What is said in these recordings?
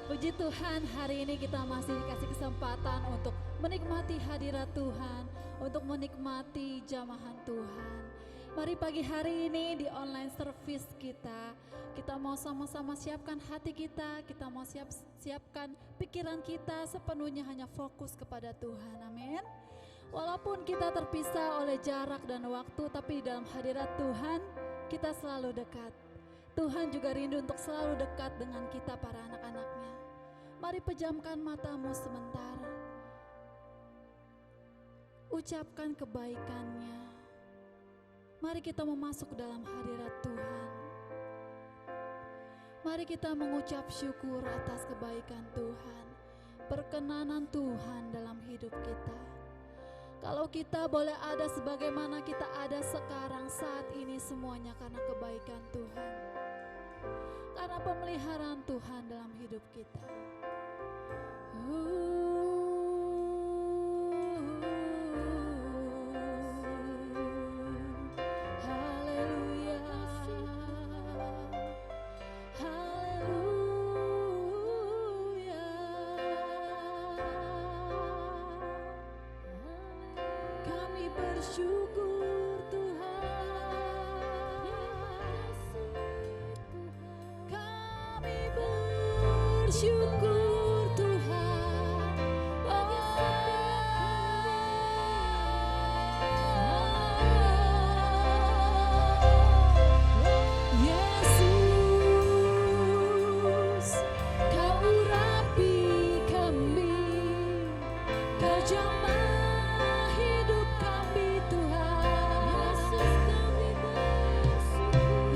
Puji Tuhan, hari ini kita masih dikasih kesempatan untuk menikmati hadirat Tuhan, untuk menikmati jamahan Tuhan. Mari pagi hari ini di online service kita mau sama-sama siapkan hati kita mau siapkan pikiran kita sepenuhnya hanya fokus kepada Tuhan. Amin. Walaupun kita terpisah oleh jarak dan waktu, tapi di dalam hadirat Tuhan kita selalu dekat. Tuhan juga rindu untuk selalu dekat dengan kita para anak-anaknya. Mari pejamkan matamu sebentar. Ucapkan kebaikannya. Mari kita memasuk ke dalam hadirat Tuhan. Mari kita mengucap syukur atas kebaikan Tuhan, perkenanan Tuhan dalam hidup kita. Kalau kita boleh ada sebagaimana kita ada sekarang saat ini, semuanya karena kebaikan Tuhan, karena pemeliharaan Tuhan dalam hidup kita. Haleluya, haleluya. Kami bersyukur Tuhan, kami bersyukur Tuhan. Yesus, Kau urapi kami, Kau jamah hidup kami Tuhan. Yesus, kami bersyukur.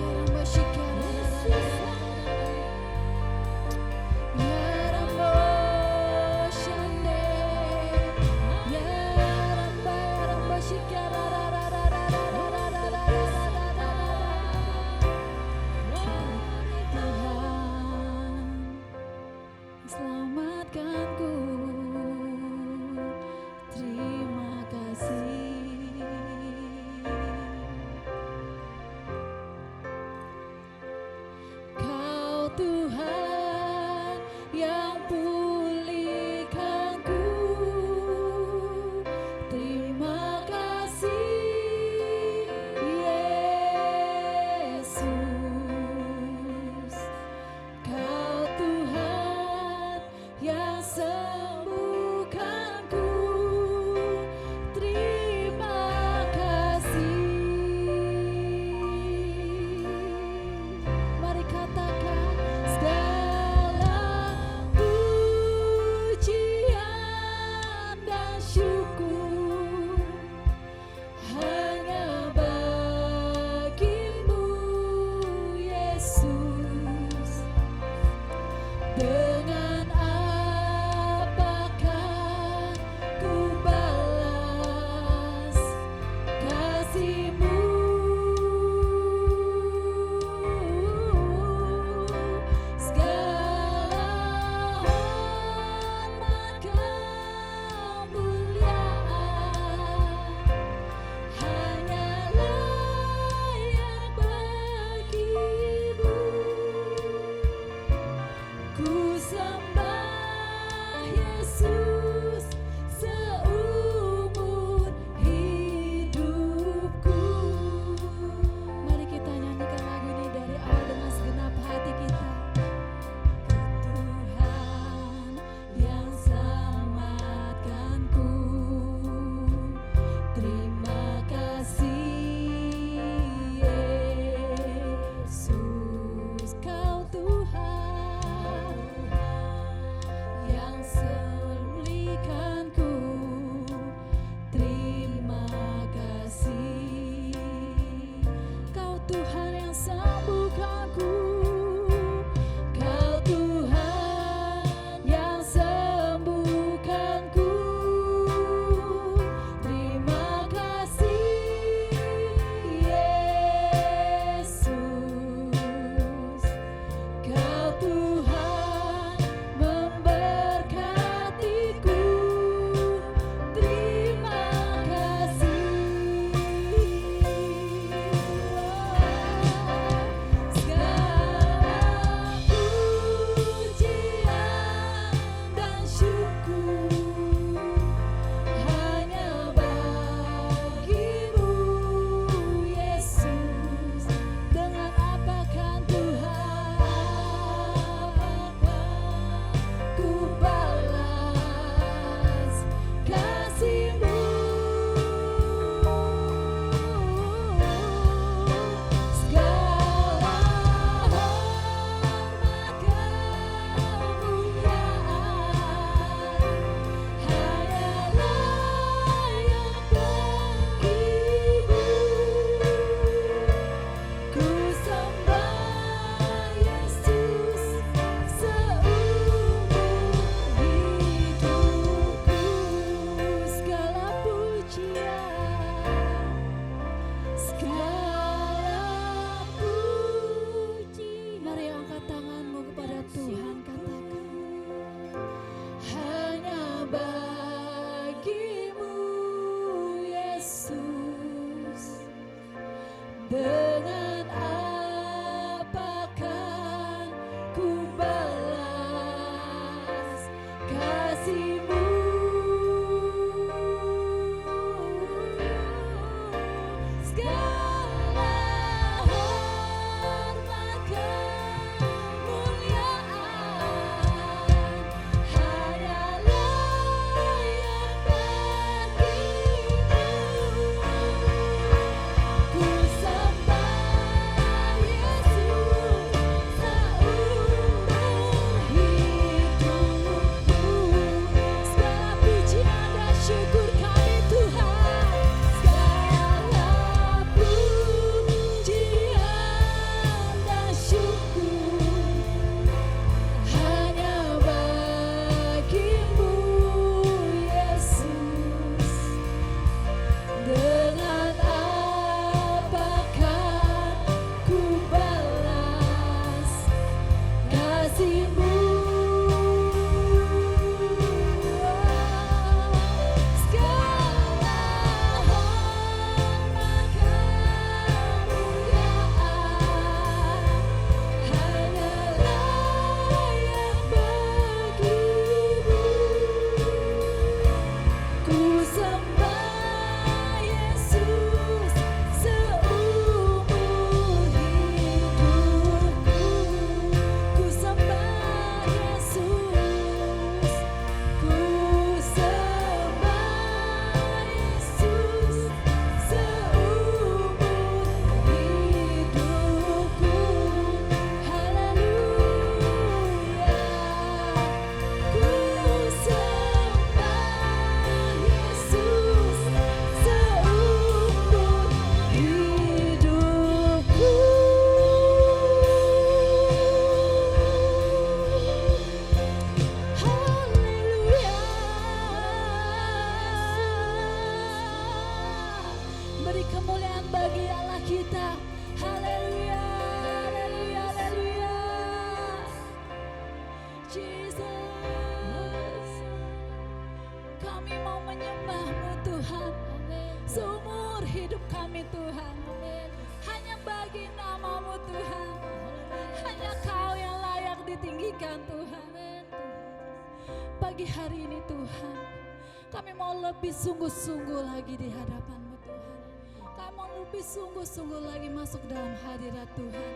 Ya Rambo Shande, ya Rambo Shikara. Tuhan, selamatkanku, terima kasih. Kau Tuhan yang pulihkanku, terima kasih Yesus. Kau Tuhan yang Jesus. Kami mau menyembah-Mu Tuhan. Seumur hidup kami Tuhan. Hanya bagi nama-Mu Tuhan. Hanya Kau yang layak ditinggikan Tuhan. Pagi hari ini Tuhan, kami mau lebih sungguh-sungguh lagi di hadapan-Mu Tuhan. Kami mau lebih sungguh-sungguh lagi masuk dalam hadirat Tuhan.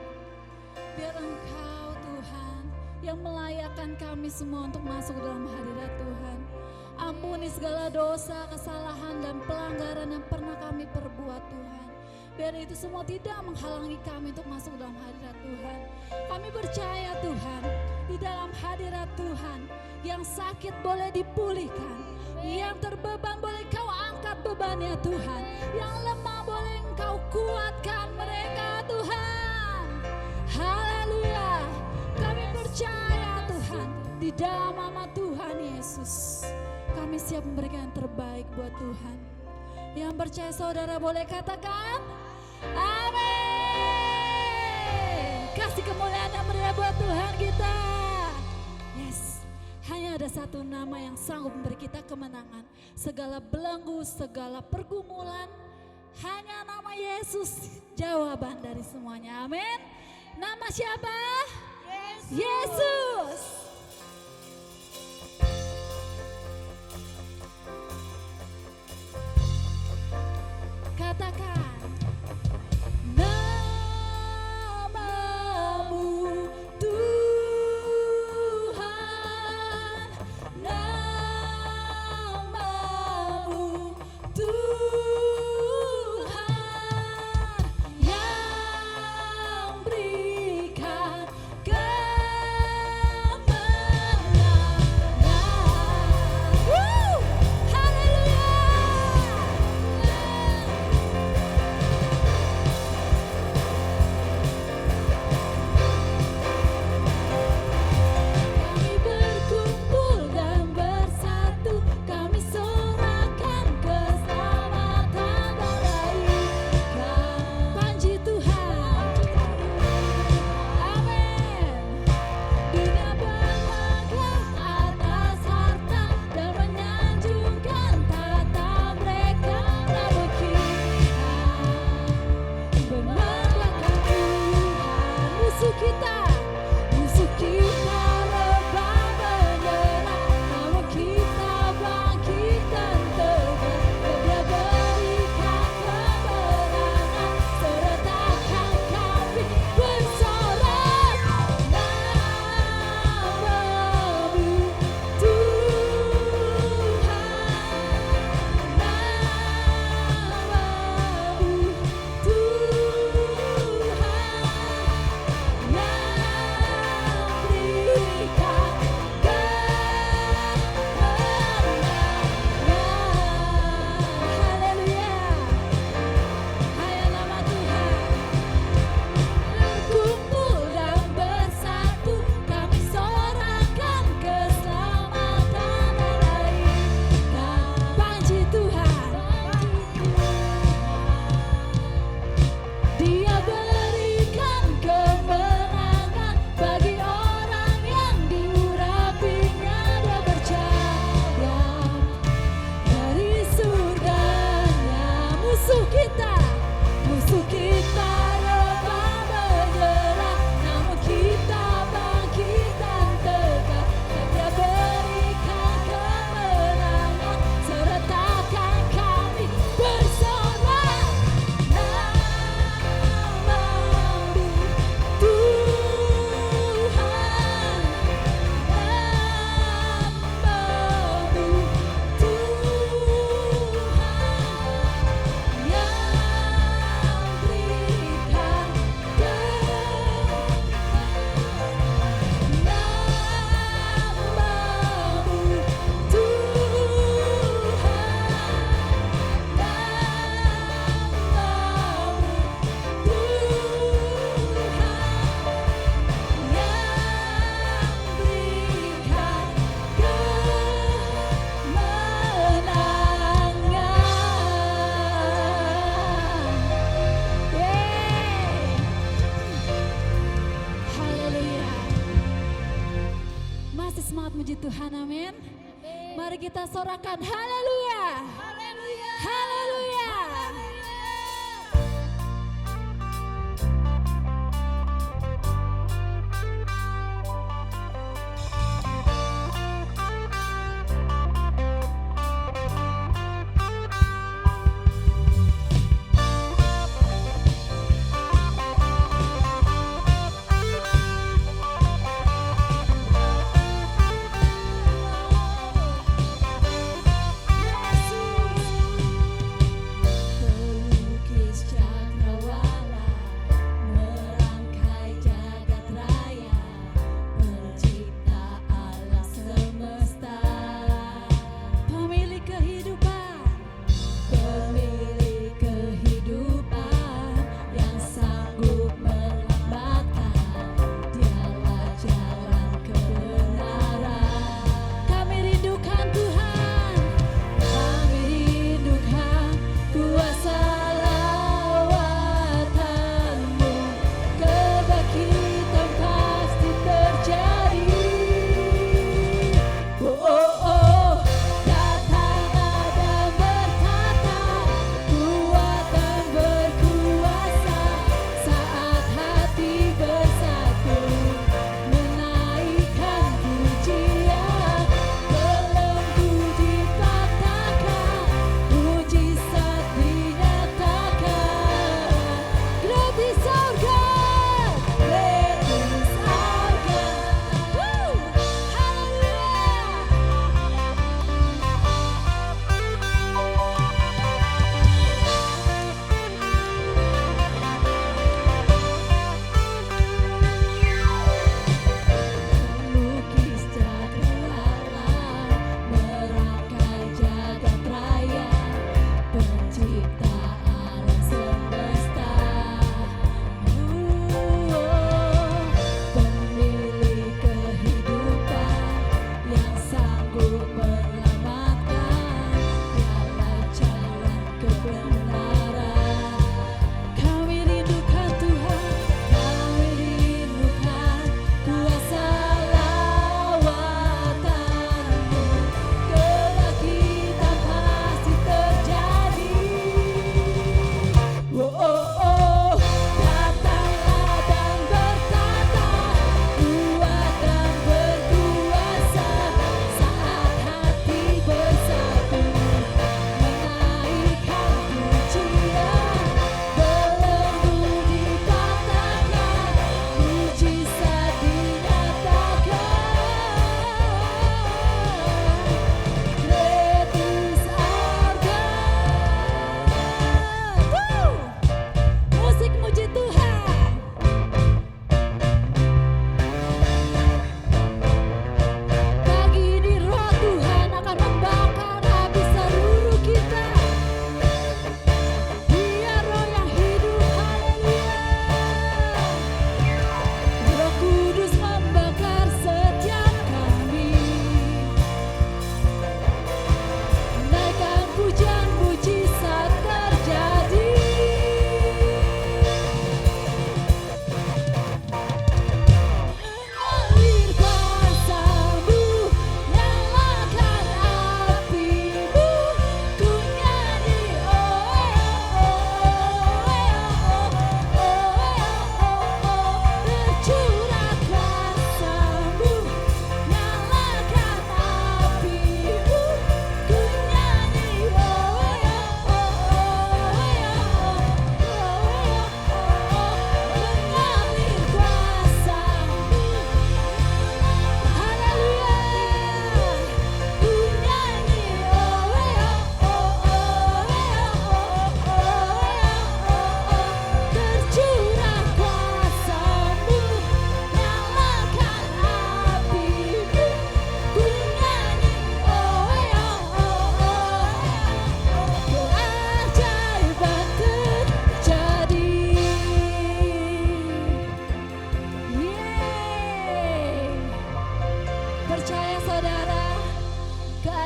Biar Engkau Tuhan yang melayakkan kami semua untuk masuk dalam hadirat Tuhan. Ampuni segala dosa, kesalahan dan pelanggaran yang pernah kami perbuat Tuhan. Biar itu semua tidak menghalangi kami untuk masuk dalam hadirat Tuhan. Kami percaya Tuhan, di dalam hadirat Tuhan, yang sakit boleh dipulihkan, yang terbeban boleh Kau angkat bebannya Tuhan, yang lemah boleh Engkau kuatkan mereka Tuhan. Haleluya. Kami percaya Tuhan, di dalam nama Tuhan Yesus, kami siap memberikan yang terbaik buat Tuhan. Yang percaya saudara boleh katakan amin. Kasih kemuliaan yang meriah buat Tuhan kita. Yes, hanya ada satu nama yang sanggup memberi kita kemenangan. Segala belenggu, segala pergumulan, hanya nama Yesus jawaban dari semuanya. Amin. Nama siapa? Yesus. Katakan namamu Tuhan, namamu Tuhan yang berikan kemenangan. semangat puji Tuhan, amin. Mari kita sorakan haleluya. Haleluya. Haleluya.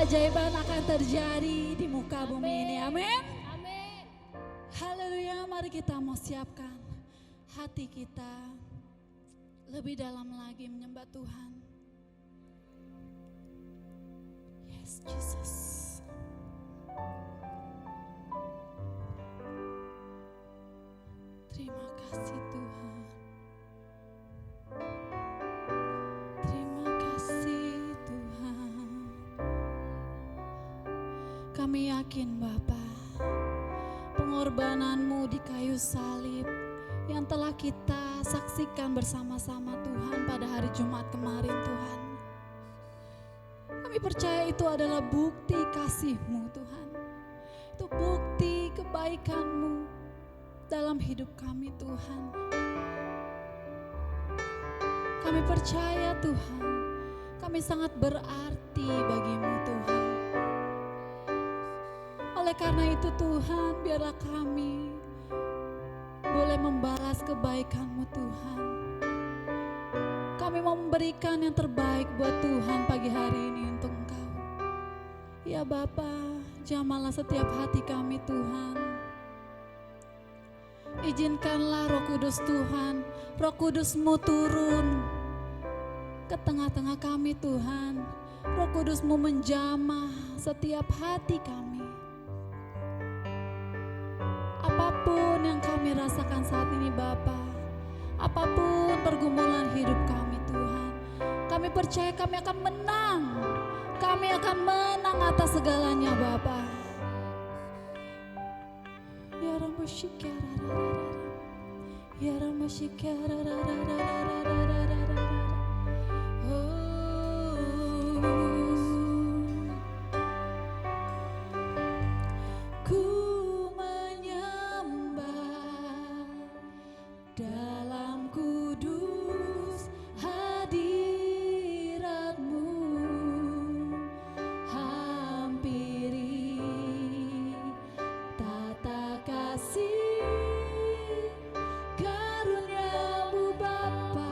keajaiban akan terjadi di muka bumi ini. Amin. Amin. Haleluya, mari kita mau siapkan hati kita lebih dalam lagi menyembah Tuhan. Yes, Jesus. Terima kasih Tuhan. Terima kasih Tuhan. Kami yakin Bapa, pengorbanan-Mu di kayu salib yang telah kita saksikan bersama-sama Tuhan pada hari Jumat kemarin Tuhan. Kami percaya itu adalah bukti kasih-Mu Tuhan. Itu bukti kebaikan-Mu dalam hidup kami Tuhan. Kami percaya Tuhan, kami sangat berarti bagi-Mu Tuhan. Oleh karena itu Tuhan, biarlah kami boleh membalas kebaikan-Mu Tuhan. Kami mau memberikan yang terbaik buat Tuhan pagi hari ini untuk Engkau. Ya Bapa, jamahlah setiap hati kami Tuhan. Izinkanlah Roh Kudus Tuhan, Roh Kudus-Mu turun ke tengah-tengah kami Tuhan. Roh Kudus-Mu menjamah setiap hati kami. Apapun yang kami rasakan saat ini Bapa, apapun pergumulan hidup kami Tuhan, kami percaya kami akan menang. Kami akan menang atas segalanya Bapa. Ya Ramashikyara, ya Ramashikyara, ku menyembah dalam kudus hadirat-Mu, hampiri tata kasih karunia-Mu Bapa,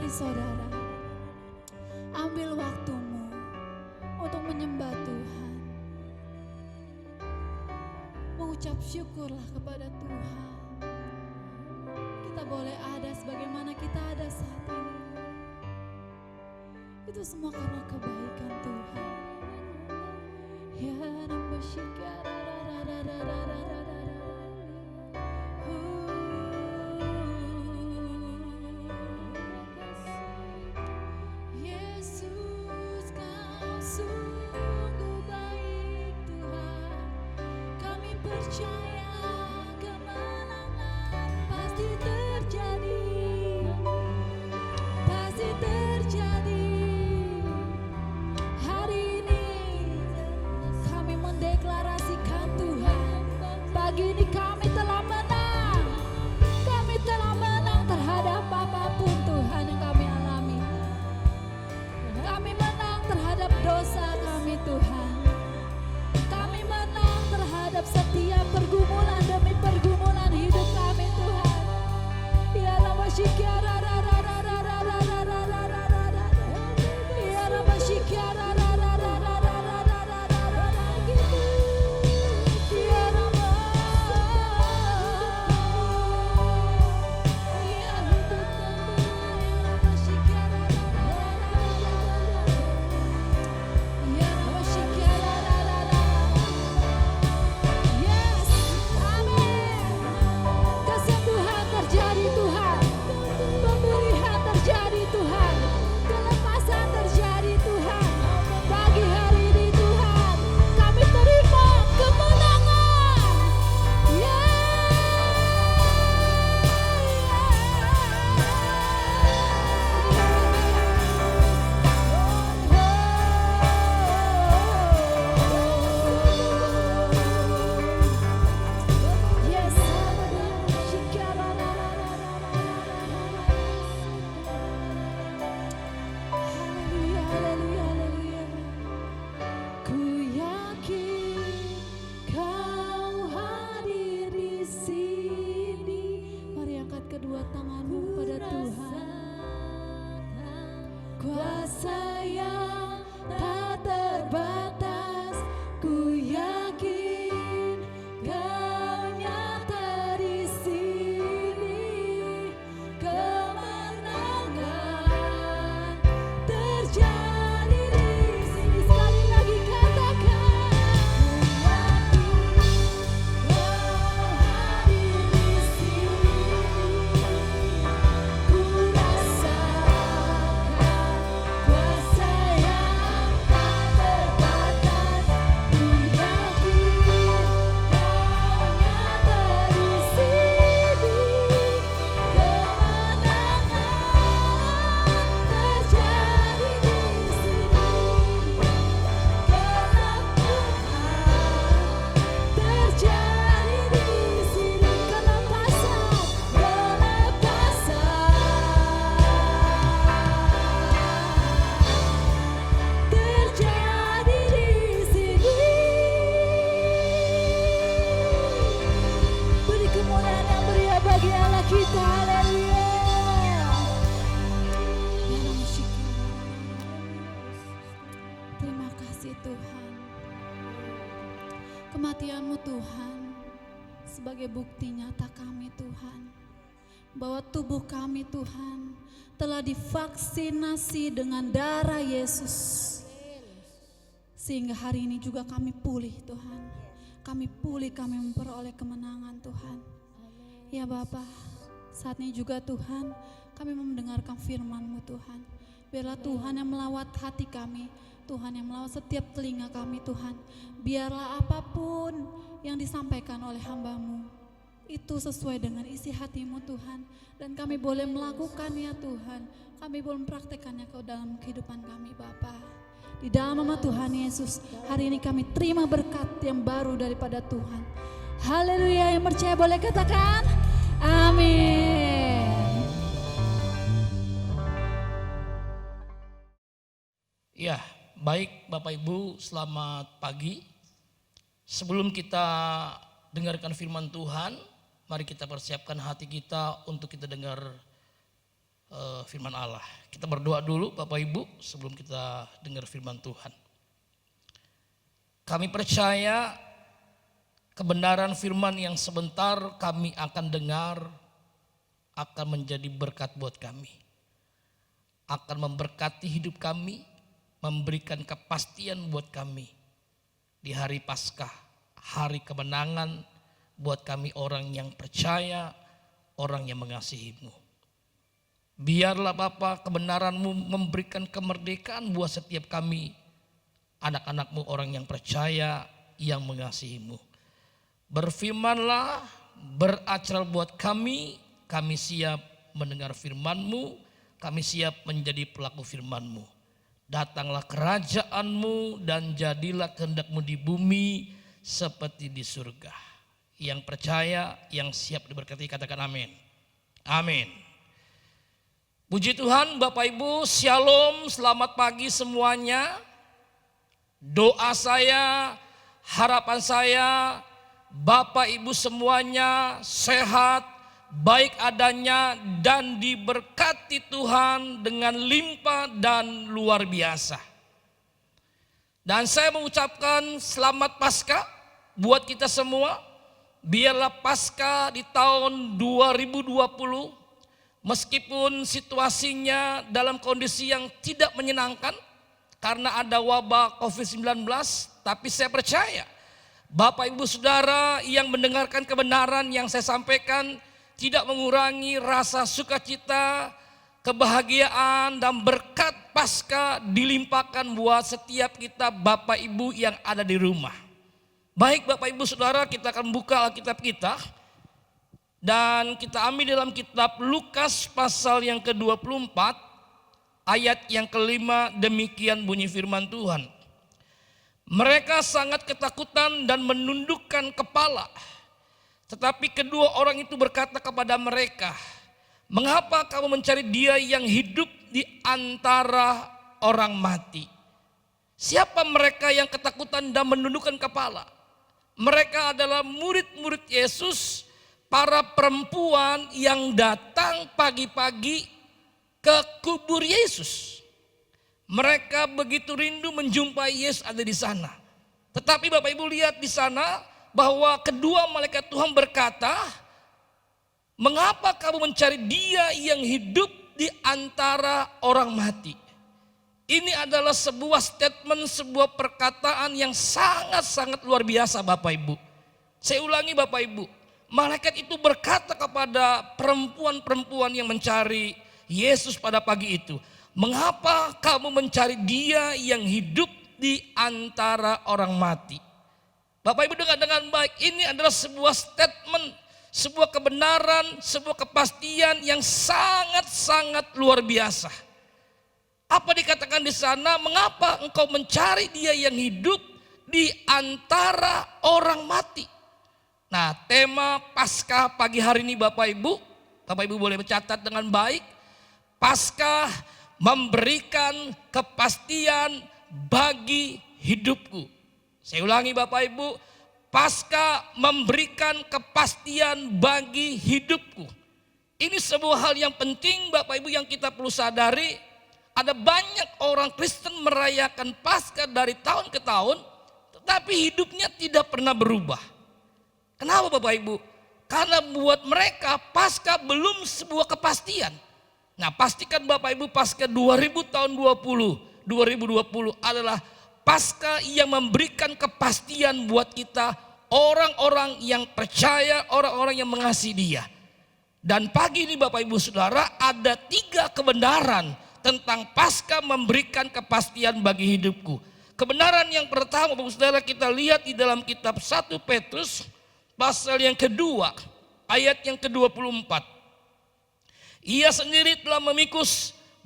Mari saudara, ambil waktumu untuk menyembah Tuhan. Mengucap syukurlah kepada Tuhan. Kita boleh ada sebagaimana kita ada saat ini. Itu semua karena kebaikan Tuhan. Ya nambah syikara. Yesus, Kau sungguh baik Tuhan. Kami percaya kemenangan pasti terjadi. Pasti terjadi. Hari ini kami mendeklarasikan Tuhan. Pagi ini kami telah menang. Kami telah menang terhadap apapun Tuhan yang kami alami. Kami menang terhadap dosa kami Tuhan. Kami menang terhadap setiap pergumulan demi pergumulan hidup kami Tuhan. Ya nama syikara ya nama syikara ya nama yes, amin. Kesembuhan terjadi Tuhan, pemulihan terjadi Tuhan, kelepasan terjadi Tuhan. Pagi hari ini Tuhan, kami terima kemenangan. Yes, haleluya, haleluya, haleluya. Ku yakin Kau hadir di sini. Mari angkat kedua tanganmu pada Tuhan. Kuasa yang tak terbatas, ku yakin Kau nyata di sini. Kemenangan terjadi di sini. Sekali lagi katakan, ku yakin Kau hadir di sini. Ku rasakan kuasa yang tak terbatas. Ku yakin Kau nyata di sini. Kemenangan terjadi di sini. Kesembuhan terjadi di sini. Kelepasan terjadi di sini. Beri kemuliaan yang meriah bagi Allah kita. Haleluya. Terima kasih Tuhan. Kematian-Mu Tuhan sebagai bukti nyata kami Tuhan, bahwa tubuh kami Tuhan telah divaksinasi dengan darah Yesus, sehingga hari ini juga kami pulih Tuhan. Kami pulih, kami memperoleh kemenangan Tuhan. Ya Bapa, saat ini juga Tuhan kami mendengarkan firman-Mu Tuhan. Biarlah Tuhan yang melawat hati kami, Tuhan yang melawat setiap telinga kami Tuhan. Biarlah apapun yang disampaikan oleh hamba-Mu itu sesuai dengan isi hati-Mu Tuhan. Dan kami boleh melakukannya Tuhan. Kami boleh mempraktekannya ke dalam kehidupan kami Bapa. Di dalam nama Tuhan Yesus, hari ini kami terima berkat yang baru daripada Tuhan. Haleluya, yang percaya boleh katakan amin. Ya, baik Bapak Ibu, selamat pagi. Sebelum kita dengarkan firman Tuhan, mari kita persiapkan hati kita untuk kita dengar firman Allah. Kita berdoa dulu Bapak Ibu sebelum kita dengar firman Tuhan. Kami percaya kebenaran firman yang sebentar kami akan dengar akan menjadi berkat buat kami. Akan memberkati hidup kami, memberikan kepastian buat kami di hari Paskah, hari kemenangan buat kami orang yang percaya, orang yang mengasihi-Mu. Biarlah Bapa kebenaran-Mu memberikan kemerdekaan buat setiap kami, anak-anak-Mu orang yang percaya, yang mengasihi-Mu. Berfirmanlah, beracara buat kami siap mendengar firman-Mu, kami siap menjadi pelaku firman-Mu. Datanglah kerajaan-Mu dan jadilah kehendak-Mu di bumi seperti di surga. Yang percaya, yang siap diberkati katakan amin. Amin. Puji Tuhan Bapak Ibu, shalom, selamat pagi semuanya. Doa saya, harapan saya, Bapak Ibu semuanya sehat, baik adanya dan diberkati Tuhan dengan limpah dan luar biasa. Dan saya mengucapkan selamat Paskah buat kita semua. Biarlah Paskah di tahun 2020 meskipun situasinya dalam kondisi yang tidak menyenangkan karena ada wabah COVID-19, tapi saya percaya Bapak Ibu Saudara yang mendengarkan kebenaran yang saya sampaikan tidak mengurangi rasa sukacita, kebahagiaan dan berkat Paskah dilimpahkan buat setiap kita Bapak Ibu yang ada di rumah. Baik Bapak Ibu Saudara, kita akan buka Alkitab kita. Dan kita ambil dalam kitab Lukas pasal yang ke-24 ayat yang kelima, demikian bunyi firman Tuhan. Mereka sangat ketakutan dan menundukkan kepala. Tetapi kedua orang itu berkata kepada mereka, mengapa kamu mencari dia yang hidup di antara orang mati? Siapa mereka yang ketakutan dan menundukkan kepala? Mereka adalah murid-murid Yesus, para perempuan yang datang pagi-pagi ke kubur Yesus. Mereka begitu rindu menjumpai Yesus ada di sana. Tetapi Bapak Ibu lihat di sana bahwa kedua malaikat Tuhan berkata, mengapa kamu mencari dia yang hidup di antara orang mati? Ini adalah sebuah statement, sebuah perkataan yang sangat-sangat luar biasa Bapak Ibu. Saya ulangi Bapak Ibu. Malaikat itu berkata kepada perempuan-perempuan yang mencari Yesus pada pagi itu, mengapa kamu mencari dia yang hidup di antara orang mati? Bapak Ibu dengar dengan baik, ini adalah sebuah statement, sebuah kebenaran, sebuah kepastian yang sangat-sangat luar biasa. Apa dikatakan di sana? Mengapa engkau mencari dia yang hidup di antara orang mati? Nah, tema Paskah pagi hari ini Bapak Ibu boleh mencatat dengan baik. Paskah memberikan kepastian bagi hidupku. Saya ulangi Bapak Ibu, Paskah memberikan kepastian bagi hidupku. Ini sebuah hal yang penting Bapak Ibu yang kita perlu sadari. Ada banyak orang Kristen merayakan Paskah dari tahun ke tahun, tetapi hidupnya tidak pernah berubah. Kenapa Bapak Ibu? Karena buat mereka Paskah belum sebuah kepastian. Nah, pastikan Bapak Ibu Paskah 2020 adalah Paskah yang memberikan kepastian buat kita, orang-orang yang percaya, orang-orang yang mengasihi Dia. Dan pagi ini Bapak Ibu Saudara, ada 3 kebenaran tentang Paskah memberikan kepastian bagi hidupku. Kebenaran yang pertama Bapak Ibu Saudara, kita lihat di dalam kitab 1 Petrus pasal yang kedua, ayat yang ke-24. Ia sendiri telah memikul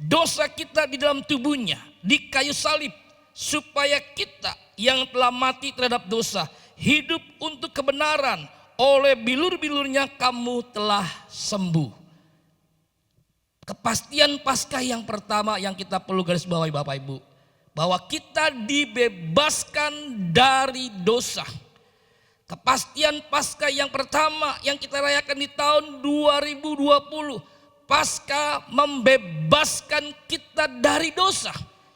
dosa kita di dalam tubuhnya, di kayu salib, supaya kita yang telah mati terhadap dosa, hidup untuk kebenaran, oleh bilur-bilurnya kamu telah sembuh. Kepastian Paskah yang pertama yang kita perlu garis bawahi Bapak Ibu, bahwa kita dibebaskan dari dosa. Kepastian Paskah yang pertama yang kita rayakan di tahun 2020, Paskah membebaskan kita dari dosa.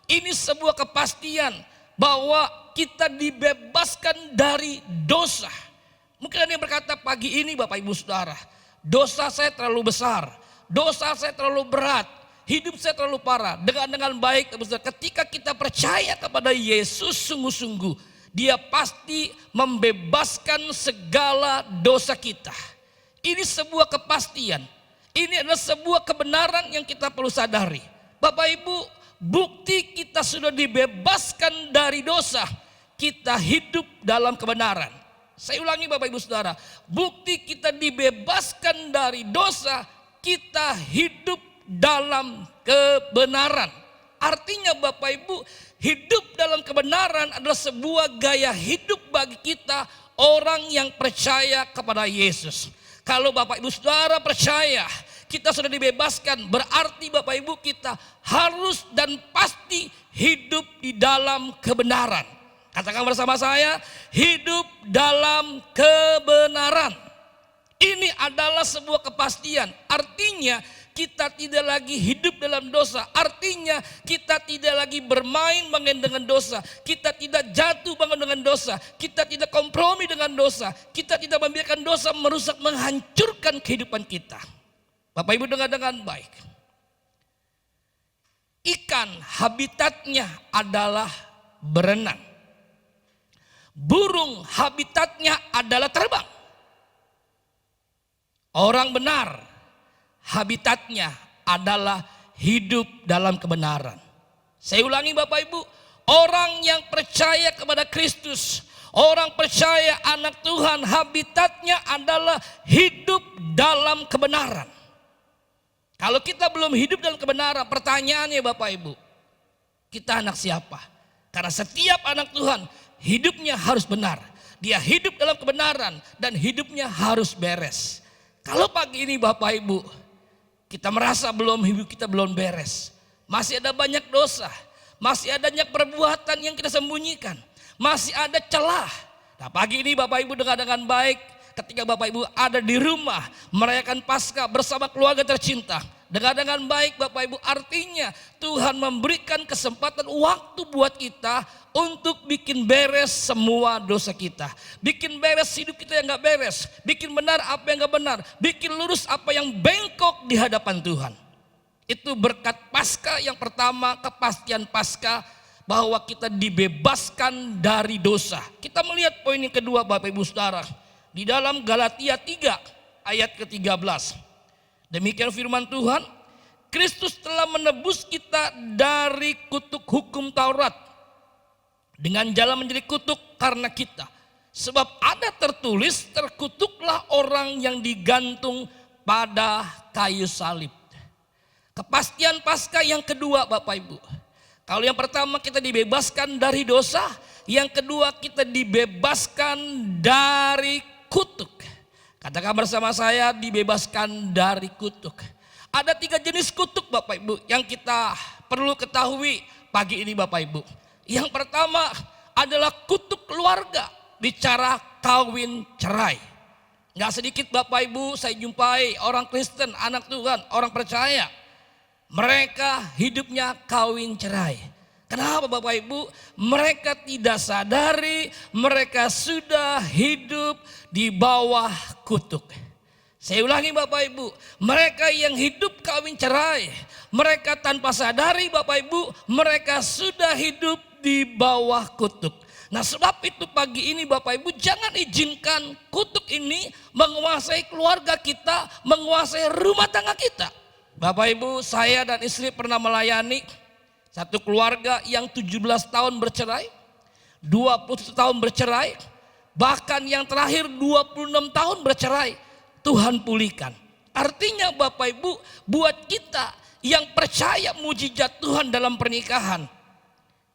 Ini sebuah kepastian bahwa kita dibebaskan dari dosa. Mungkin ada yang berkata pagi ini Bapak Ibu Saudara, dosa saya terlalu besar, dosa saya terlalu berat, hidup saya terlalu parah. Dengan baik, ketika kita percaya kepada Yesus sungguh-sungguh, Dia pasti membebaskan segala dosa kita. Ini sebuah kepastian. Ini adalah sebuah kebenaran yang kita perlu sadari. Bapak Ibu, bukti kita sudah dibebaskan dari dosa, kita hidup dalam kebenaran. Saya ulangi Bapak Ibu Saudara, bukti kita dibebaskan dari dosa, kita hidup dalam kebenaran. Artinya Bapak Ibu, hidup dalam kebenaran adalah sebuah gaya hidup bagi kita orang yang percaya kepada Yesus. Kalau Bapak Ibu Saudara percaya kita sudah dibebaskan, berarti Bapak Ibu kita harus dan pasti hidup di dalam kebenaran. Katakan bersama saya, hidup dalam kebenaran. Ini adalah sebuah kepastian. Artinya kita tidak lagi hidup dalam dosa. Artinya kita tidak lagi bermain dengan dosa. Kita tidak jatuh dengan dosa. Kita tidak kompromi dengan dosa. Kita tidak membiarkan dosa merusak, menghancurkan kehidupan kita. Bapak Ibu dengar dengan baik. Ikan habitatnya adalah berenang. Burung habitatnya adalah terbang. Orang benar habitatnya adalah hidup dalam kebenaran. Saya ulangi Bapak Ibu, orang yang percaya kepada Kristus, orang percaya anak Tuhan, habitatnya adalah hidup dalam kebenaran. Kalau kita belum hidup dalam kebenaran, pertanyaannya Bapak Ibu, kita anak siapa? Karena setiap anak Tuhan hidupnya harus benar. Dia hidup dalam kebenaran dan hidupnya harus beres. Kalau pagi ini Bapak Ibu, kita merasa hidup kita belum beres. Masih ada banyak dosa. Masih ada banyak perbuatan yang kita sembunyikan. Masih ada celah. Nah pagi ini Bapak Ibu dengar dengan baik. Ketika Bapak Ibu ada di rumah merayakan Paskah bersama keluarga tercinta. Dengar dengan baik Bapak Ibu, artinya Tuhan memberikan kesempatan waktu buat kita untuk bikin beres semua dosa kita. Bikin beres hidup kita yang gak beres. Bikin benar apa yang gak benar. Bikin lurus apa yang bengkok di hadapan Tuhan. Itu berkat Paskah yang pertama, kepastian Paskah bahwa kita dibebaskan dari dosa. Kita melihat poin yang kedua Bapak Ibu Saudara. Di dalam Galatia 3 ayat ke-13. Demikian firman Tuhan, Kristus telah menebus kita dari kutuk hukum Taurat dengan jalan menjadi kutuk karena kita. Sebab ada tertulis, terkutuklah orang yang digantung pada kayu salib. Kepastian Paskah yang kedua Bapak Ibu. Kalau yang pertama kita dibebaskan dari dosa, yang kedua kita dibebaskan dari kutuk. Katakan bersama saya, dibebaskan dari kutuk. Ada 3 jenis kutuk Bapak Ibu yang kita perlu ketahui pagi ini Bapak Ibu. Yang pertama adalah kutuk keluarga, bicara kawin cerai. Gak sedikit Bapak Ibu saya jumpai orang Kristen, anak Tuhan, orang percaya. Mereka hidupnya kawin cerai. Kenapa Bapak Ibu? Mereka tidak sadari mereka sudah hidup di bawah kutuk. Saya ulangi Bapak Ibu, mereka yang hidup kawin cerai, mereka tanpa sadari Bapak Ibu, mereka sudah hidup di bawah kutuk. Nah sebab itu pagi ini Bapak Ibu jangan izinkan kutuk ini menguasai keluarga kita, menguasai rumah tangga kita. Bapak Ibu, saya dan istri pernah melayani satu keluarga yang 17 tahun bercerai, 20 tahun bercerai, bahkan yang terakhir 26 tahun bercerai, Tuhan pulihkan. Artinya Bapak Ibu, buat kita yang percaya mujizat Tuhan dalam pernikahan,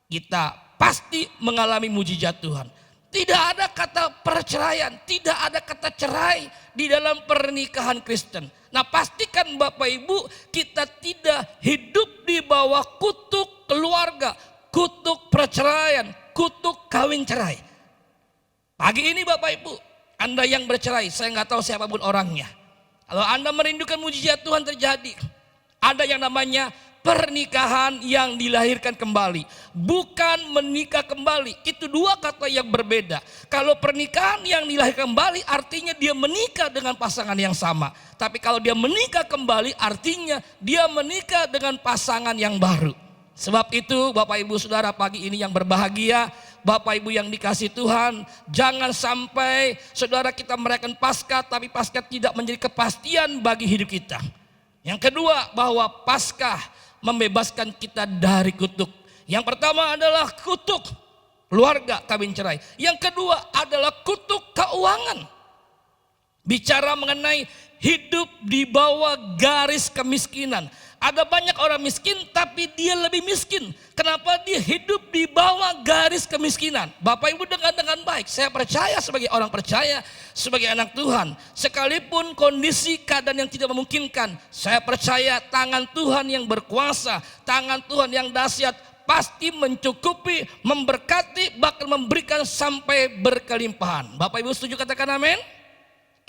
kita pasti mengalami mujizat Tuhan. Tidak ada kata perceraian, tidak ada kata cerai di dalam pernikahan Kristen. Nah pastikan Bapak Ibu kita tidak hidup di bawah kutuk keluarga, kutuk perceraian, kutuk kawin cerai. Pagi ini Bapak Ibu, Anda yang bercerai, saya nggak tahu siapapun orangnya. Kalau Anda merindukan mujizat Tuhan terjadi, ada yang namanya pernikahan yang dilahirkan kembali. Bukan menikah kembali, itu dua kata yang berbeda. Kalau pernikahan yang dilahirkan kembali artinya dia menikah dengan pasangan yang sama. Tapi kalau dia menikah kembali artinya dia menikah dengan pasangan yang baru. Sebab itu Bapak Ibu Saudara pagi ini yang berbahagia, Bapak Ibu yang dikasih Tuhan, jangan sampai saudara kita merayakan Paskah tapi Paskah tidak menjadi kepastian bagi hidup kita. Yang kedua, bahwa Paskah membebaskan kita dari kutuk. Yang pertama adalah kutuk keluarga kawin cerai. Yang kedua adalah kutuk keuangan. Bicara mengenai hidup di bawah garis kemiskinan. Ada banyak orang miskin tapi dia lebih miskin. Kenapa dia hidup di bawah garis kemiskinan? Bapak Ibu dengar dengan baik. Saya percaya sebagai orang percaya, sebagai anak Tuhan. Sekalipun kondisi keadaan yang tidak memungkinkan, saya percaya tangan Tuhan yang berkuasa, tangan Tuhan yang dahsyat pasti mencukupi, memberkati, bahkan memberikan sampai berkelimpahan. Bapak Ibu setuju katakan amin?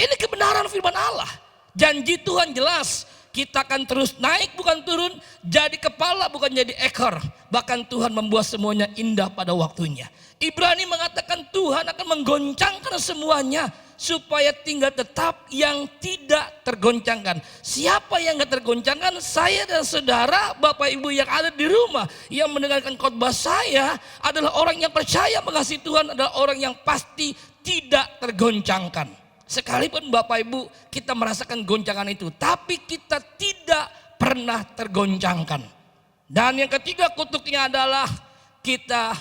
Ini kebenaran firman Allah. Janji Tuhan jelas. Kita akan terus naik bukan turun, jadi kepala bukan jadi ekor. Bahkan Tuhan membuat semuanya indah pada waktunya. Ibrani mengatakan Tuhan akan menggoncangkan semuanya supaya tinggal tetap yang tidak tergoncangkan. Siapa yang gak tergoncangkan? Saya dan saudara, Bapak Ibu yang ada di rumah, yang mendengarkan khotbah saya adalah orang yang percaya mengasihi Tuhan, adalah orang yang pasti tidak tergoncangkan. Sekalipun Bapak Ibu kita merasakan goncangan itu, tapi kita tidak pernah tergoncangkan. Dan yang ketiga kutuknya adalah kita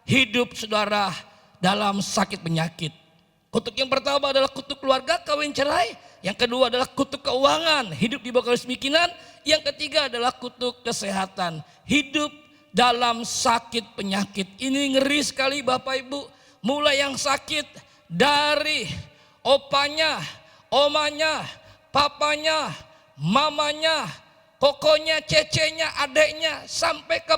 hidup saudara dalam sakit penyakit. Kutuk yang pertama adalah kutuk keluarga kawin cerai. Yang kedua adalah kutuk keuangan, hidup di bawah garis kemiskinan. Yang ketiga adalah kutuk kesehatan, hidup dalam sakit penyakit. Ini ngeri sekali Bapak Ibu. Mulai yang sakit dari opanya, omanya, papanya, mamanya, kokonya, cecenya, adeknya, sampai ke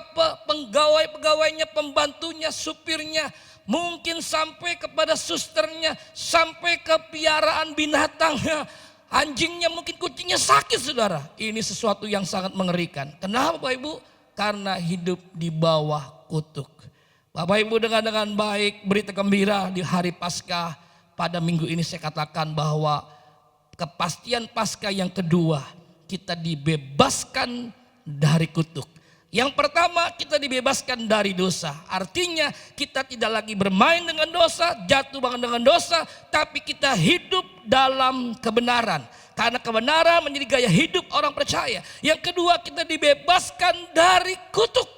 pegawai-pegawainya, pembantunya, supirnya, mungkin sampai kepada susternya, sampai ke piaraan binatangnya, anjingnya, mungkin kucingnya sakit saudara. Ini sesuatu yang sangat mengerikan. Kenapa Bapak Ibu? Karena hidup di bawah kutuk. Bapak Ibu dengar dengan baik berita gembira di hari Paskah. Pada minggu ini saya katakan bahwa kepastian Paskah yang kedua, kita dibebaskan dari kutuk. Yang pertama, kita dibebaskan dari dosa. Artinya kita tidak lagi bermain dengan dosa, jatuh bangun dengan dosa, tapi kita hidup dalam kebenaran. Karena kebenaran menjadi gaya hidup orang percaya. Yang kedua, kita dibebaskan dari kutuk.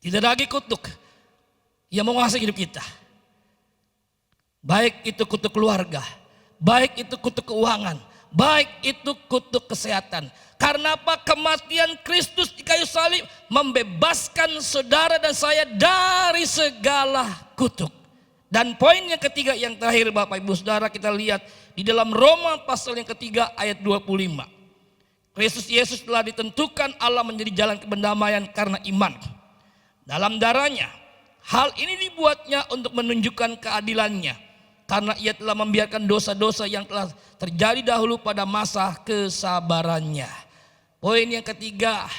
Tidak lagi kutuk yang menguasai hidup kita. Baik itu kutuk keluarga, baik itu kutuk keuangan, baik itu kutuk kesehatan. Karena apa? Kematian Kristus di kayu salib membebaskan saudara dan saya dari segala kutuk. Dan poin yang ketiga yang terakhir Bapak Ibu Saudara, kita lihat di dalam Roma pasal yang ketiga ayat 25. Kristus Yesus telah ditentukan Allah menjadi jalan pendamaian karena iman dalam darahnya. Hal ini dibuatnya untuk menunjukkan keadilannya. Karena ia telah membiarkan dosa-dosa yang telah terjadi dahulu pada masa kesabarannya. Poin yang ketiga,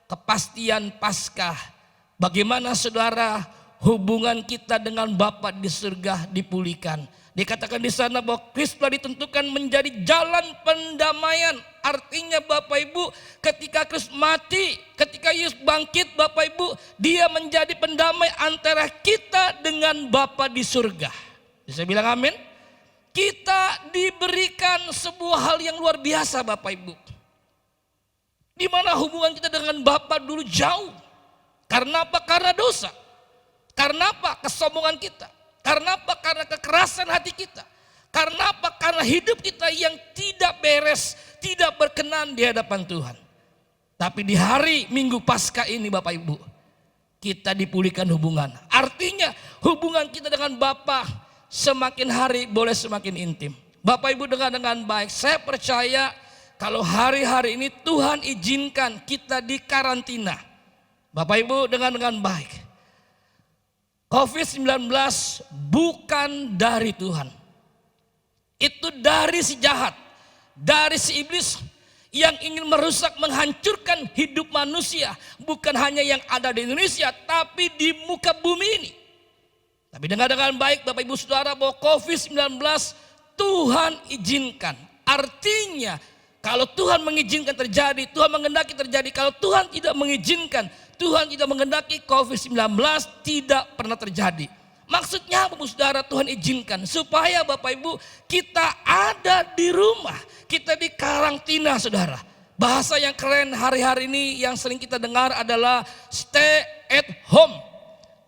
kepastian Paskah. Bagaimana saudara hubungan kita dengan Bapa di surga dipulihkan. Dikatakan di sana bahwa Kristus telah ditentukan menjadi jalan pendamaian. Artinya Bapak Ibu, ketika Kristus mati, ketika Yesus bangkit Bapak Ibu, dia menjadi pendamai antara kita dengan Bapa di surga. Bisa bilang amin? Kita diberikan sebuah hal yang luar biasa Bapak Ibu. Di mana hubungan kita dengan Bapa dulu jauh. Karena apa? Karena dosa. Karena apa? Kesombongan kita. Karena apa? Karena kekerasan hati kita. Karena apa? Karena hidup kita yang tidak beres, tidak berkenan di hadapan Tuhan. Tapi di hari Minggu Paskah ini Bapak Ibu, kita dipulihkan hubungan. Artinya hubungan kita dengan Bapa semakin hari boleh semakin intim. Bapak Ibu dengar dengan baik, saya percaya kalau hari-hari ini Tuhan izinkan kita di karantina. Bapak Ibu dengar dengan baik. COVID-19 bukan dari Tuhan. Itu dari si jahat. dari si iblis yang ingin merusak, menghancurkan hidup manusia. Bukan hanya yang ada di Indonesia, tapi di muka bumi ini. Tapi dengar dengan baik Bapak Ibu Saudara, bahwa COVID-19 Tuhan izinkan. Artinya kalau Tuhan mengizinkan terjadi, Tuhan mengendaki terjadi. Kalau Tuhan tidak mengizinkan, Tuhan tidak mengendaki, COVID-19 tidak pernah terjadi. Maksudnya Bapak Saudara, Tuhan izinkan supaya Bapak Ibu kita ada di rumah. Kita di karantina Saudara. Bahasa yang keren hari-hari ini yang sering kita dengar adalah stay at home.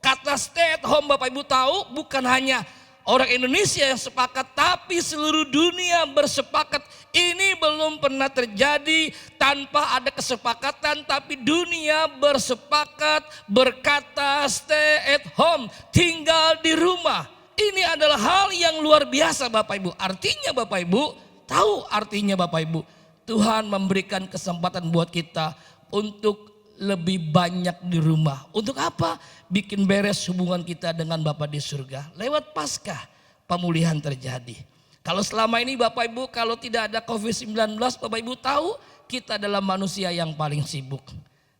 Kata stay at home Bapak Ibu tahu bukan hanya orang Indonesia yang sepakat, tapi seluruh dunia bersepakat. Ini belum pernah terjadi tanpa ada kesepakatan, tapi dunia bersepakat berkata stay at home, tinggal di rumah. Ini adalah hal yang luar biasa Bapak Ibu. Artinya Bapak Ibu, tahu artinya Bapak Ibu, Tuhan memberikan kesempatan buat kita untuk lebih banyak di rumah. Untuk apa? Bikin beres hubungan kita dengan Bapa di surga. Lewat Paskah pemulihan terjadi. Kalau selama ini Bapak Ibu, kalau tidak ada COVID-19, Bapak Ibu tahu kita adalah manusia yang paling sibuk.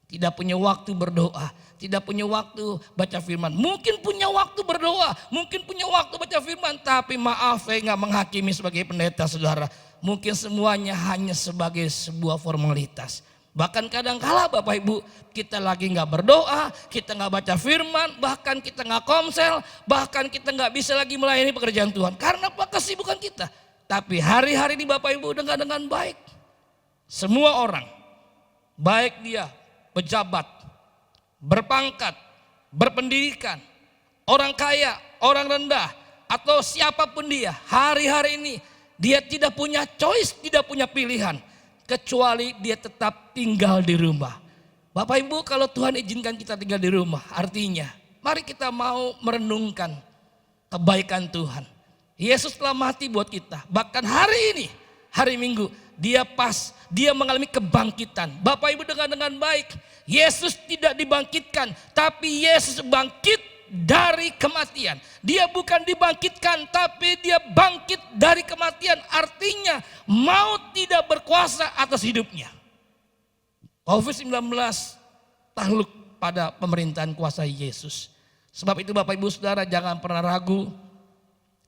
Tidak punya waktu berdoa, tidak punya waktu baca firman. Mungkin punya waktu berdoa, mungkin punya waktu baca firman. Tapi maaf, saya nggak menghakimi sebagai pendeta Saudara. Mungkin semuanya hanya sebagai sebuah formalitas. Bahkan kadang-kala Bapak Ibu kita lagi nggak berdoa, kita nggak baca firman, bahkan kita nggak komsel, bahkan kita nggak bisa lagi melayani pekerjaan Tuhan. Karena apa? Kesibukan kita. Tapi hari-hari ini Bapak Ibu dengar dengan baik. Semua orang, baik dia pejabat, berpangkat, berpendidikan, orang kaya, orang rendah, atau siapapun dia, hari-hari ini dia tidak punya choice, tidak punya pilihan. Kecuali dia tetap tinggal di rumah. Bapak Ibu, kalau Tuhan izinkan kita tinggal di rumah, artinya mari kita mau merenungkan kebaikan Tuhan. Yesus telah mati buat kita. Bahkan hari ini, hari Minggu, dia mengalami kebangkitan. Bapak Ibu dengar dengan baik, Yesus tidak dibangkitkan, tapi Yesus bangkit dari kematian. Dia bukan dibangkitkan, tapi dia bangkit dari kematian. Artinya maut tidak berkuasa atas hidupnya. COVID-19 takluk pada pemerintahan kuasa Yesus. Sebab itu Bapak Ibu Saudara, jangan pernah ragu,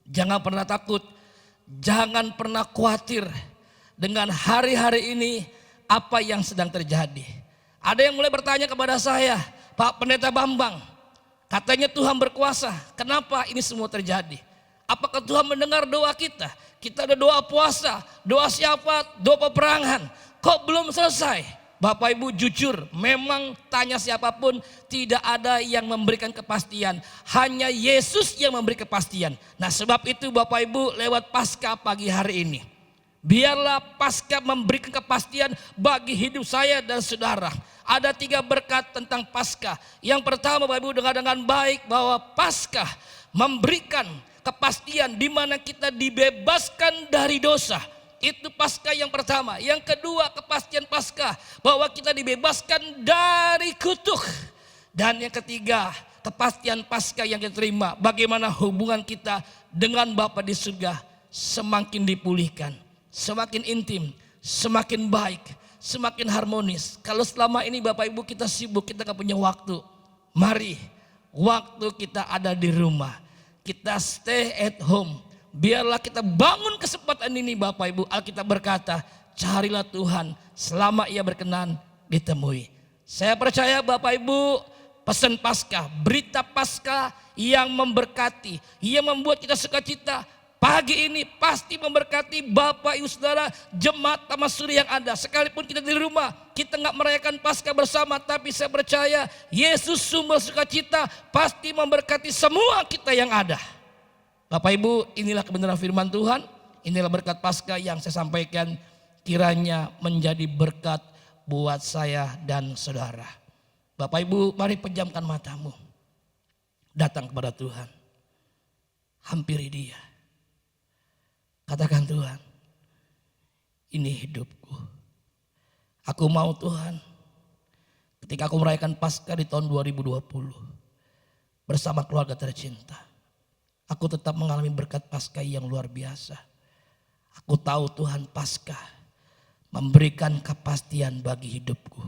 jangan pernah takut, jangan pernah khawatir dengan hari-hari ini apa yang sedang terjadi. Ada yang mulai bertanya kepada saya, Pak Pendeta Bambang, katanya Tuhan berkuasa, kenapa ini semua terjadi? Apakah Tuhan mendengar doa kita? Kita ada doa puasa, doa syafaat, doa peperangan. Kok belum selesai? Bapak Ibu jujur, memang tanya siapapun tidak ada yang memberikan kepastian. Hanya Yesus yang memberi kepastian. Nah sebab itu Bapak Ibu lewat Paskah pagi hari ini, biarlah Paskah memberikan kepastian bagi hidup saya dan saudara. Ada 3 berkat tentang Paskah. Yang pertama Bapak Ibu dengar dengan baik bahwa Paskah memberikan kepastian di mana kita dibebaskan dari dosa. Itu Paskah yang pertama. Yang kedua kepastian Paskah bahwa kita dibebaskan dari kutuk. Dan yang ketiga kepastian Paskah yang kita terima bagaimana hubungan kita dengan Bapa di surga semakin dipulihkan, semakin intim, semakin baik, semakin harmonis. Kalau selama ini Bapak Ibu kita sibuk, kita gak punya waktu. Mari waktu kita ada di rumah, kita stay at home. Biarlah kita bangun kesempatan ini Bapak Ibu. Alkitab berkata, carilah Tuhan selama ia berkenan ditemui. Saya percaya Bapak Ibu, pesan Paskah, berita Paskah yang memberkati, yang membuat kita sukacita. Pagi ini pasti memberkati Bapak Ibu Saudara, jemaat Taman Suri yang ada. Sekalipun kita di rumah, kita gak merayakan Paskah bersama, tapi saya percaya Yesus sumber sukacita pasti memberkati semua kita yang ada. Bapak Ibu, inilah kebenaran firman Tuhan, inilah berkat Paskah yang saya sampaikan, kiranya menjadi berkat buat saya dan saudara. Bapak Ibu, mari pejamkan matamu, datang kepada Tuhan, hampiri Dia. Katakan, Tuhan, ini hidupku. Aku mau Tuhan, ketika aku merayakan Paskah di tahun 2020 bersama keluarga tercinta, aku tetap mengalami berkat Paskah yang luar biasa. Aku tahu Tuhan Paskah memberikan kepastian bagi hidupku.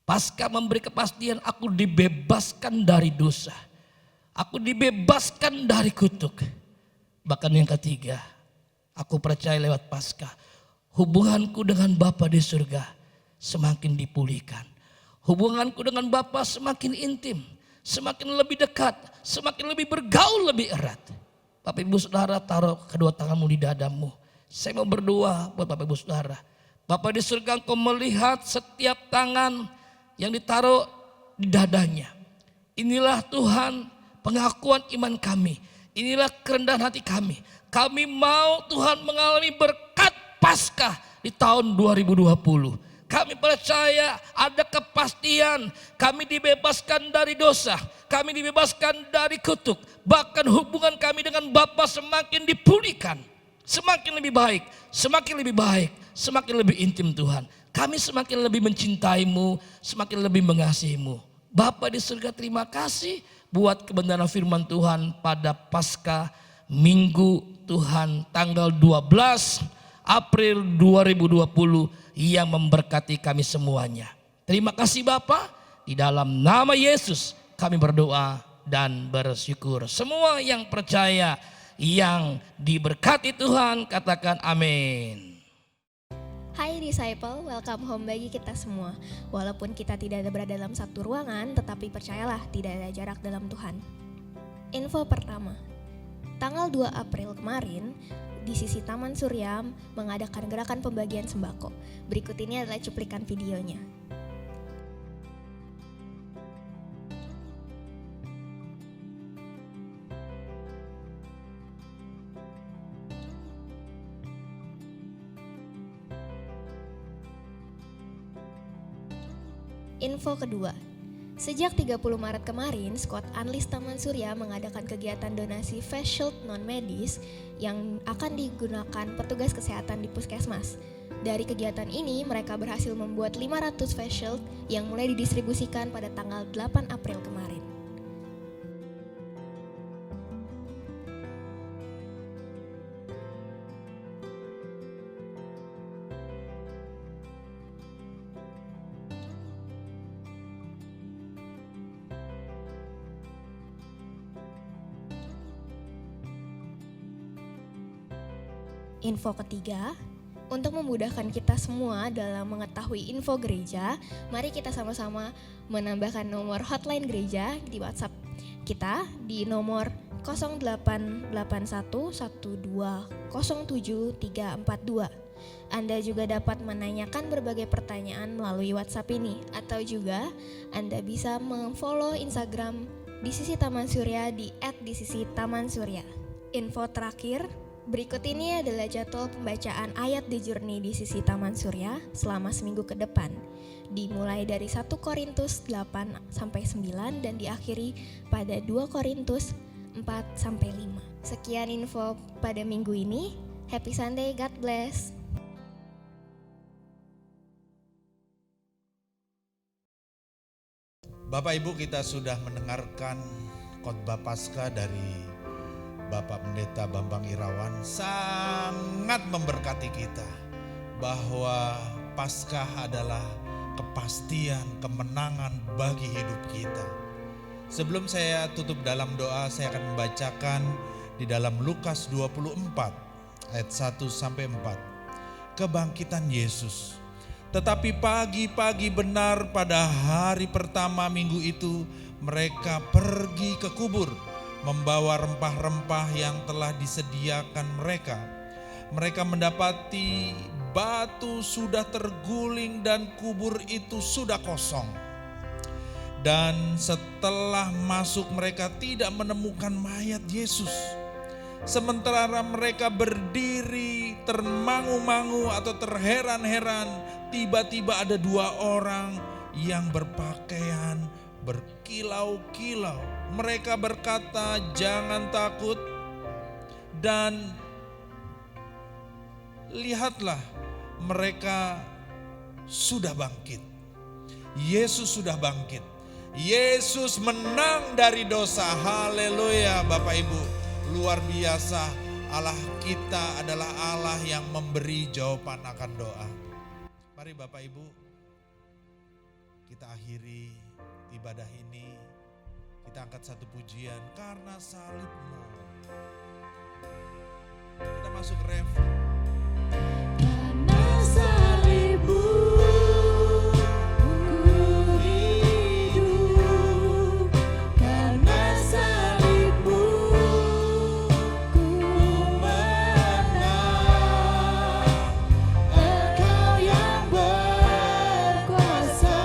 Paskah memberi kepastian, aku dibebaskan dari dosa. Aku dibebaskan dari kutuk. Bahkan yang ketiga, aku percaya lewat Paskah, hubunganku dengan Bapa di surga semakin dipulihkan. Hubunganku dengan Bapa semakin intim, semakin lebih dekat, semakin lebih bergaul lebih erat. Bapak Ibu Saudara, taruh kedua tanganmu di dadamu. Saya mau berdoa buat Bapak Ibu Saudara. Bapa di surga, Engkau melihat setiap tangan yang ditaruh di dadanya. Inilah Tuhan pengakuan iman kami. Inilah kerendahan hati kami. Kami mau Tuhan mengalami berkat Paskah di tahun 2020. Kami percaya ada kepastian. Kami dibebaskan dari dosa. Kami dibebaskan dari kutuk. Bahkan hubungan kami dengan Bapa semakin dipulihkan. Semakin lebih baik. Semakin lebih baik. Semakin lebih intim Tuhan. Kami semakin lebih mencintaimu, semakin lebih mengasihimu. Bapa di surga, terima kasih buat kebenaran firman Tuhan pada Paskah Minggu Tuhan tanggal 12 April 2020 yang memberkati kami semuanya. Terima kasih Bapa, di dalam nama Yesus kami berdoa dan bersyukur. Semua yang percaya, yang diberkati Tuhan, katakan amin. Hai disciple, welcome home bagi kita semua. Walaupun kita tidak ada berada dalam satu ruangan, tetapi percayalah tidak ada jarak dalam Tuhan. Info pertama, tanggal 2 April kemarin, di sisi Taman Surya mengadakan gerakan pembagian sembako. Berikut ini adalah cuplikan videonya. Info kedua, sejak 30 Maret kemarin, Squad Unleashed Taman Surya mengadakan kegiatan donasi face shield non-medis yang akan digunakan petugas kesehatan di puskesmas. Dari kegiatan ini, mereka berhasil membuat 500 face shield yang mulai didistribusikan pada tanggal 8 April kemarin. Info ketiga, untuk memudahkan kita semua dalam mengetahui info gereja, mari kita sama-sama menambahkan nomor hotline gereja di WhatsApp kita di nomor 088112070342. Anda juga dapat menanyakan berbagai pertanyaan melalui WhatsApp ini, atau juga Anda bisa memfollow Instagram di sisi Taman Surya di @disisitamansurya. Info terakhir, berikut ini adalah jadwal pembacaan ayat di Journey di sisi Taman Surya selama seminggu ke depan. Dimulai dari 1 Korintus 8-9 dan diakhiri pada 2 Korintus 4-5. Sekian info pada minggu ini. Happy Sunday, God bless. Bapak Ibu, kita sudah mendengarkan khotbah Paskah dari Bapak Pendeta Bambang Irawan, sangat memberkati kita bahwa Paskah adalah kepastian kemenangan bagi hidup kita. Sebelum saya tutup dalam doa, saya akan membacakan di dalam Lukas 24 ayat 1-4. Kebangkitan Yesus. Tetapi pagi-pagi benar pada hari pertama minggu itu, mereka pergi ke kubur membawa rempah-rempah yang telah disediakan mereka. Mereka mendapati batu sudah terguling dan kubur itu sudah kosong. Dan setelah masuk mereka tidak menemukan mayat Yesus. Sementara mereka berdiri termangu-mangu atau terheran-heran, tiba-tiba ada 2 orang yang berpakaian berkilau-kilau. Mereka berkata, "Jangan takut dan lihatlah, mereka sudah bangkit." Yesus sudah bangkit. Yesus menang dari dosa. Haleluya Bapak Ibu. Luar biasa. Allah kita adalah Allah yang memberi jawaban akan doa. Mari Bapak Ibu, kita akhiri ibadah ini. Kita angkat satu pujian, karena salibmu. Kita masuk ref. Karena salibmu ku hidup, karena salibmu ku menang. Engkau yang berkuasa,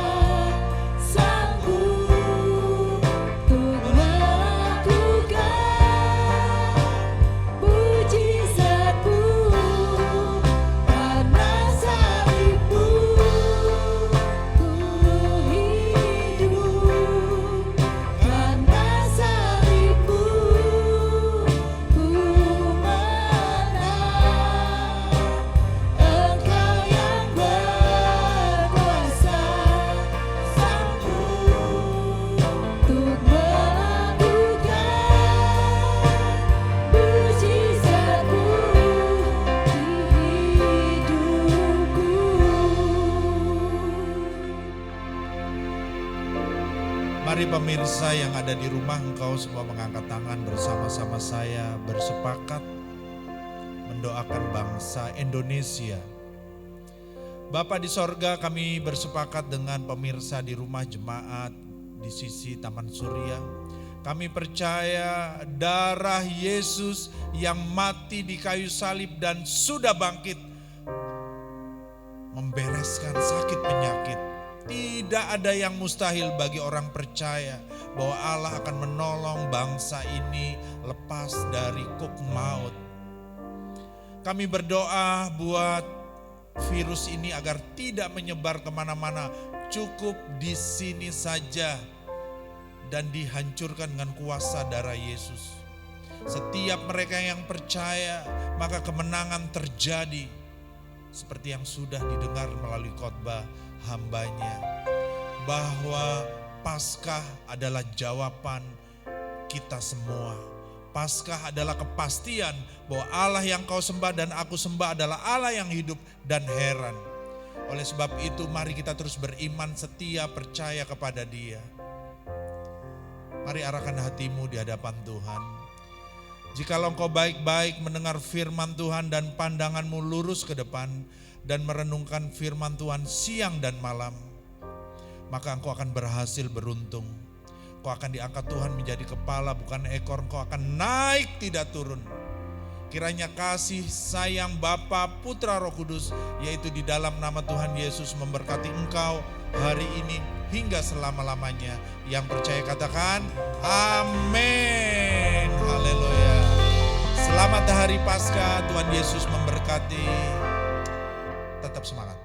sanggup untuk melakukan mujizat-Mu. Karena salibmu ku hidup, karena salibmu ku menang. Engkau yang berkuasa, sanggup untuk melakukan mujizat-Mu di hidupku. Mari pemirsa yang ada di rumah, engkau semua mengangkat tangan bersama-sama saya bersepakat mendoakan bangsa Indonesia. Bapa di sorga, kami bersepakat dengan pemirsa di rumah jemaat di sisi Taman Surya. Kami percaya darah Yesus yang mati di kayu salib dan sudah bangkit membereskan sakit penyakit. Tidak ada yang mustahil bagi orang percaya bahwa Allah akan menolong bangsa ini lepas dari kuk maut. Kami berdoa buat virus ini agar tidak menyebar kemana-mana, cukup di sini saja dan dihancurkan dengan kuasa darah Yesus. Setiap mereka yang percaya, maka kemenangan terjadi seperti yang sudah didengar melalui khotbah hambanya, bahwa Paskah adalah jawaban kita semua. Paskah adalah kepastian bahwa Allah yang kau sembah dan aku sembah adalah Allah yang hidup dan heran. Oleh sebab itu mari kita terus beriman, setia, percaya kepada Dia. Mari arahkan hatimu di hadapan Tuhan. Jikalau engkau baik-baik mendengar firman Tuhan dan pandanganmu lurus ke depan dan merenungkan firman Tuhan siang dan malam, maka engkau akan berhasil beruntung. Engkau akan diangkat Tuhan menjadi kepala bukan ekor, engkau akan naik tidak turun. Kiranya kasih sayang Bapa, Putra, Roh Kudus, yaitu di dalam nama Tuhan Yesus memberkati engkau hari ini hingga selama-lamanya. Yang percaya katakan amin. Haleluya. Selamat hari Paskah, Tuhan Yesus memberkati. Tetap semangat.